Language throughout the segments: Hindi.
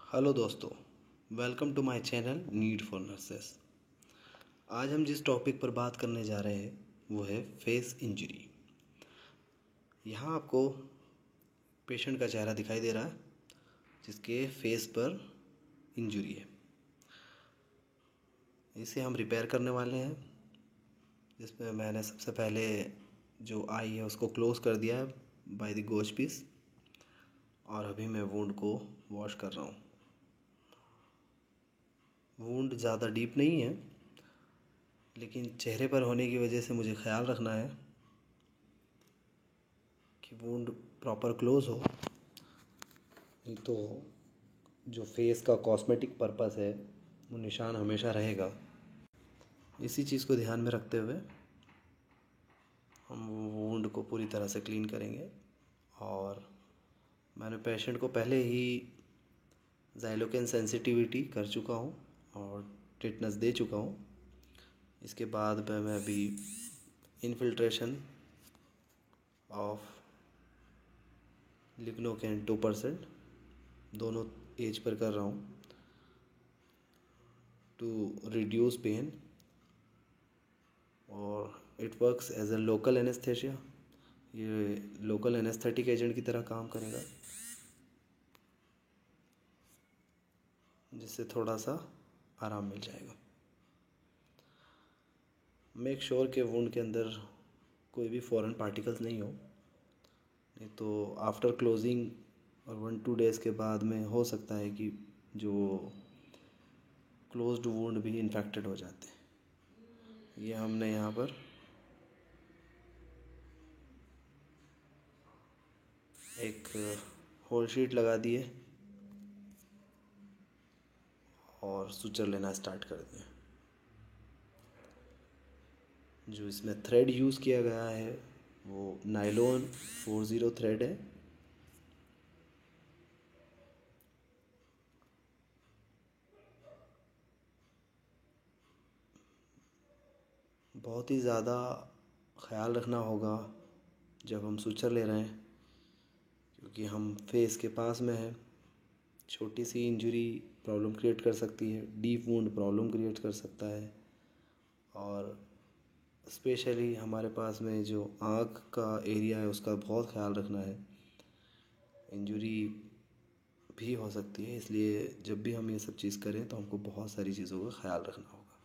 हेलो दोस्तों, welcome to my channel need for nurses. आज हम जिस टॉपिक पर बात करने जा रहे हैं वो है फेस इंजरी। यहाँ आपको पेशेंट का चेहरा दिखाई दे रहा है जिसके फेस पर इंजरी है। इसे हम रिपेयर करने वाले हैं, जिसमें मैंने सबसे पहले जो आई है उसको क्लोज़ कर दिया है बाय द गोज पीस, और अभी मैं वुंड को वॉश कर रहा हूँ। वुंड ज़्यादा डीप नहीं है, लेकिन चेहरे पर होने की वजह से मुझे ख्याल रखना है कि वुंड प्रॉपर क्लोज़ हो, नहीं तो जो फेस का कॉस्मेटिक पर्पस है वो निशान हमेशा रहेगा। इसी चीज़ को ध्यान में रखते हुए हम वुंड को पूरी तरह से क्लीन करेंगे। और मैंने पेशेंट को पहले ही ज़ाइलोकेन सेंसिटिविटी कर चुका हूँ और टिटनेस दे चुका हूँ। इसके बाद मैं अभी इनफिल्ट्रेशन ऑफ लिग्नोकेन 2% दोनों एज पर कर रहा हूँ टू रिड्यूस पेन, और it works as a local anaesthesia. ये लोकल एनेस्थेटिक एजेंट की तरह काम करेगा, जिससे थोड़ा सा आराम मिल जाएगा। मेक श्योर के वुंड के अंदर कोई भी फॉरेन पार्टिकल्स नहीं हो, नहीं तो आफ्टर क्लोजिंग और 1-2 डेज़ के बाद में हो सकता है कि जो क्लोज्ड वुंड भी इन्फेक्टेड हो जाते हैं। ये हमने यहाँ पर एक होल शीट लगा दी है और सुचर लेना स्टार्ट कर दिया। जो इसमें थ्रेड यूज़ किया गया है वो नायलॉन 40 थ्रेड है। बहुत ही ज़्यादा ख्याल रखना होगा जब हम सुचर ले रहे हैं, क्योंकि हम फेस के पास में है। छोटी सी इंजरी प्रॉब्लम क्रिएट कर सकती है, डीप वुंड प्रॉब्लम क्रिएट कर सकता है। और स्पेशली हमारे पास में जो आँख का एरिया है उसका बहुत ख्याल रखना है, इंजरी भी हो सकती है। इसलिए जब भी हम ये सब चीज़ करें तो हमको बहुत सारी चीज़ों का ख्याल रखना होगा।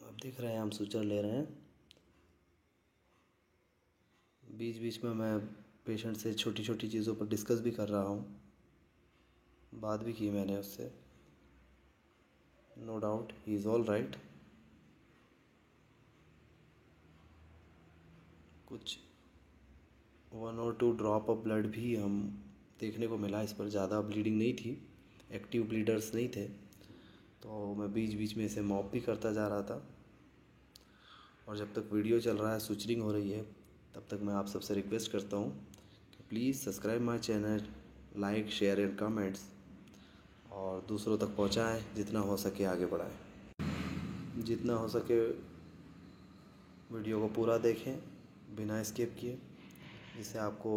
अब देख रहे हैं हम सुचर ले रहे हैं। बीच बीच में मैं पेशेंट से छोटी छोटी चीज़ों पर डिस्कस भी कर रहा हूँ, बात भी की मैंने उससे। No doubt he is all right. कुछ 1 और 2 ड्रॉप ऑफ ब्लड भी हम देखने को मिला। इस पर ज़्यादा ब्लीडिंग नहीं थी, एक्टिव ब्लीडर्स नहीं थे, तो मैं बीच बीच में इसे मॉप भी करता जा रहा था। और जब तक वीडियो चल रहा है, सुचरिंग हो रही है, तब तक मैं आप सबसे रिक्वेस्ट करता हूँ कि please subscribe my channel, like share and comments, और दूसरों तक पहुँचाएँ। जितना हो सके आगे बढ़ाएँ, जितना हो सके वीडियो को पूरा देखें बिना स्किप किए, जिससे आपको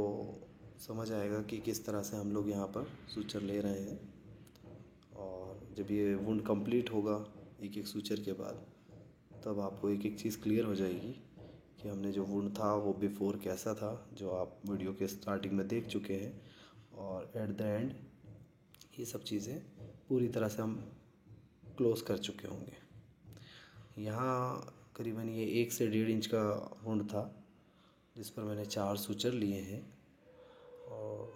समझ आएगा कि किस तरह से हम लोग यहाँ पर सूचर ले रहे हैं। और जब ये वुंड कंप्लीट होगा एक एक सूचर के बाद, तब आपको एक एक चीज़ क्लियर हो जाएगी कि हमने जो वुंड था वो बिफोर कैसा था, जो आप वीडियो के स्टार्टिंग में देख चुके हैं। और एट द एंड ये सब चीज़ें पूरी तरह से हम क्लोज़ कर चुके होंगे। यहाँ करीबन ये 1 से 1.5 इंच का वुंड था, जिस पर मैंने 4 सूचर लिए हैं। और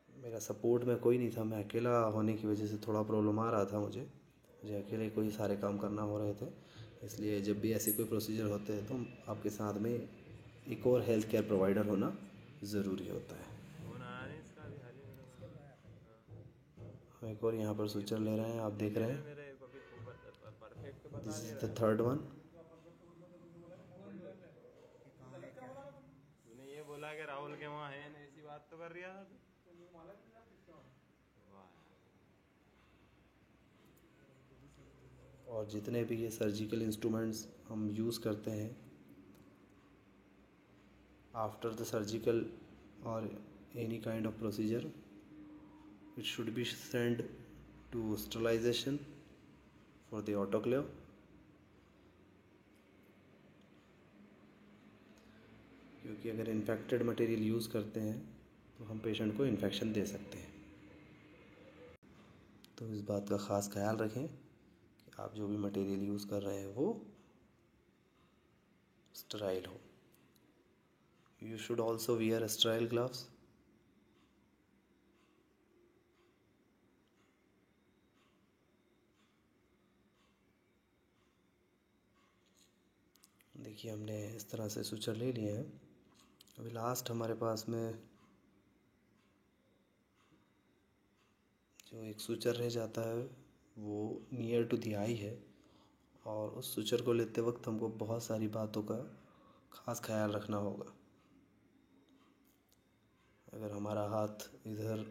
मेरा सपोर्ट में कोई नहीं था, मैं अकेला होने की वजह से थोड़ा प्रॉब्लम आ रहा था। मुझे अकेले को ही सारे काम करना हो रहे थे। इसलिए जब भी ऐसे कोई प्रोसीजर होते हैं तो आपके साथ में एक और हेल्थ केयर प्रोवाइडर होना ज़रूरी होता है। हम एक और यहाँ पर सूचर ले रहे हैं, आप देख रहे हैं। This is the third one. तूने ये बोला कि राहुल के वहाँ है, ऐसी बात तो कर रहा था। और जितने भी ये सर्जिकल इंस्ट्रूमेंट्स हम यूज़ करते हैं आफ्टर द सर्जिकल और any kind of procedure. It should be sent to sterilization for the autoclave. क्योंकि अगर इन्फेक्टेड मटेरियल यूज़ करते हैं तो हम पेशेंट को इन्फेक्शन दे सकते हैं। तो इस बात का ख़ास ख्याल रखें कि आप जो भी मटेरियल यूज़ कर रहे हैं वो स्टेराइल हो। You should also wear sterile gloves. देखिए हमने इस तरह से सूचर ले लिए हैं। अभी लास्ट हमारे पास में जो एक सूचर रह जाता है वो नियर टू द आई है, और उस सूचर को लेते वक्त हमको बहुत सारी बातों का ख़ास ख्याल रखना होगा। अगर हमारा हाथ इधर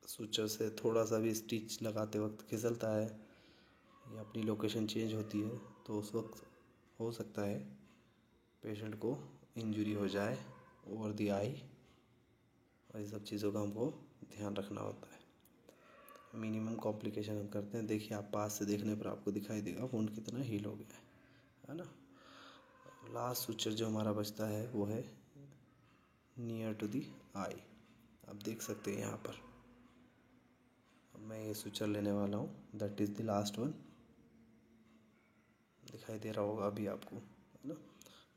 सूचर से थोड़ा सा भी स्टिच लगाते वक्त फिसलता है या अपनी लोकेशन चेंज होती है तो उस वक्त हो सकता है पेशेंट को इंजरी हो जाए ओवर द आई, और ये सब चीज़ों का हमको ध्यान रखना होता है। मिनिमम कॉम्प्लिकेशन हम करते हैं। देखिए आप पास से देखने पर आपको दिखाई देगा वुंड कितना हील हो गया है ना। लास्ट सूचर जो हमारा बचता है वो है नियर टू दी आई। आप देख सकते हैं यहाँ पर। अब मैं ये सूचर लेने वाला हूँ, that is the last one. दिखाई दे रहा होगा अभी आपको, है ना।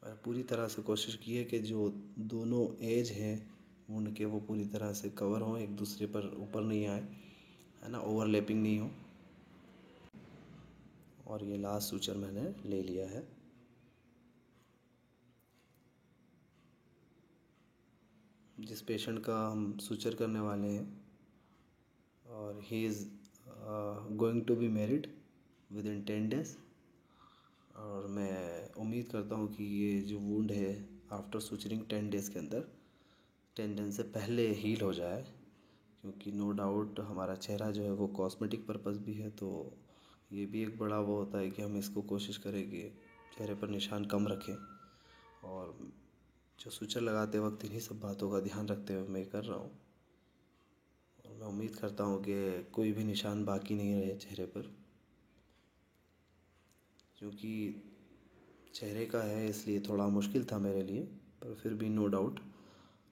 मैंने पूरी तरह से कोशिश की है कि जो दोनों एज हैं वुंड के वो पूरी तरह से कवर हों, एक दूसरे पर ऊपर नहीं आए, है ना, ओवरलैपिंग नहीं हो। और ये लास्ट सूचर मैंने ले लिया है। जिस पेशेंट का हम सूचर करने वाले हैं और he is going to be married with in 10 days, और मैं उम्मीद करता हूँ कि ये जो वुंड है आफ्टर सूचरिंग 10 days के अंदर 10 दिन से पहले हील हो जाए, क्योंकि नो डाउट हमारा चेहरा जो है वो कॉस्मेटिक पर्पस भी है, तो ये भी एक बड़ा वो होता है कि हम इसको कोशिश करें कि चेहरे पर निशान कम रखें। और जो सूचर लगाते वक्त इन्हीं सब बातों का ध्यान रखते हुए मैं कर रहा हूँ, और मैं उम्मीद करता हूँ कि कोई भी निशान बाकी नहीं रहे चेहरे पर, क्योंकि चेहरे का है इसलिए थोड़ा मुश्किल था मेरे लिए, पर फिर भी नो डाउट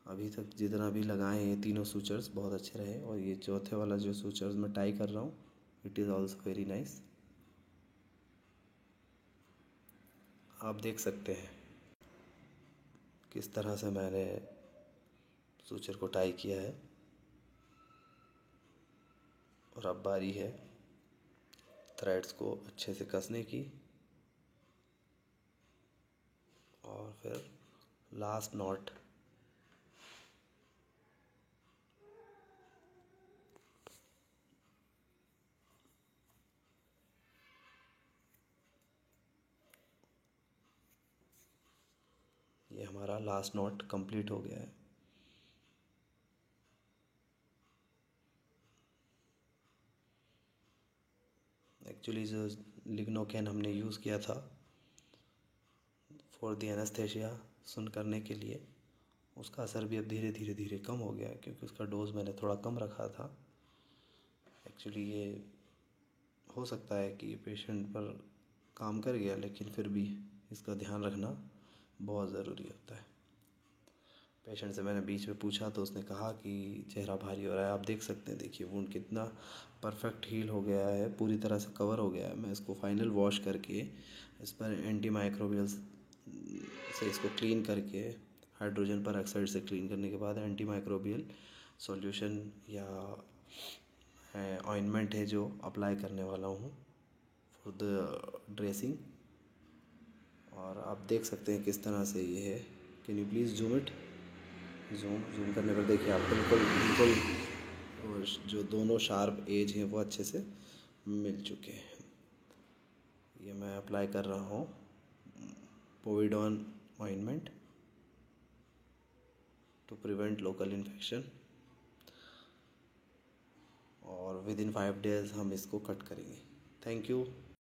अभी तक जितना भी लगाए हैं तीनों सूचर्स बहुत अच्छे रहे। और ये चौथे वाला जो सूचर्स मैं टाई कर रहा हूँ it is also very nice. आप देख सकते हैं किस तरह से मैंने सूचर को टाई किया है। और अब बारी है थ्रेड्स को अच्छे से कसने की, और फिर लास्ट नॉट। ये हमारा लास्ट नॉट कंप्लीट हो गया है। एक्चुअली जो लिग्नोकेन हमने यूज़ किया था फॉर द एनेस्थेशिया सुन करने के लिए, उसका असर भी अब धीरे धीरे धीरे कम हो गया है, क्योंकि उसका डोज मैंने थोड़ा कम रखा था। एक्चुअली ये हो सकता है कि पेशेंट पर काम कर गया, लेकिन फिर भी इसका ध्यान रखना बहुत ज़रूरी होता है। पेशेंट से मैंने बीच में पूछा तो उसने कहा कि चेहरा भारी हो रहा है। आप देख सकते हैं, देखिए वुंड कितना परफेक्ट हील हो गया है, पूरी तरह से कवर हो गया है। मैं इसको फाइनल वॉश करके इस पर एंटी माइक्रोबियल से इसको क्लीन करके, हाइड्रोजन पेरोक्साइड से क्लीन करने के बाद एंटी माइक्रोबियल सॉल्यूशन या ऑइंटमेंट है जो अप्लाई करने वाला हूँ फॉर द ड्रेसिंग। और आप देख सकते हैं किस तरह से ये है। Can you please zoom it? Zoom करने पर देखिए आप बिल्कुल और जो दोनों शार्प एज हैं वो अच्छे से मिल चुके हैं। ये मैं अप्लाई कर रहा हूँ povidone ointment to prevent local infection, और विद इन 5 days हम इसको कट करेंगे। Thank you.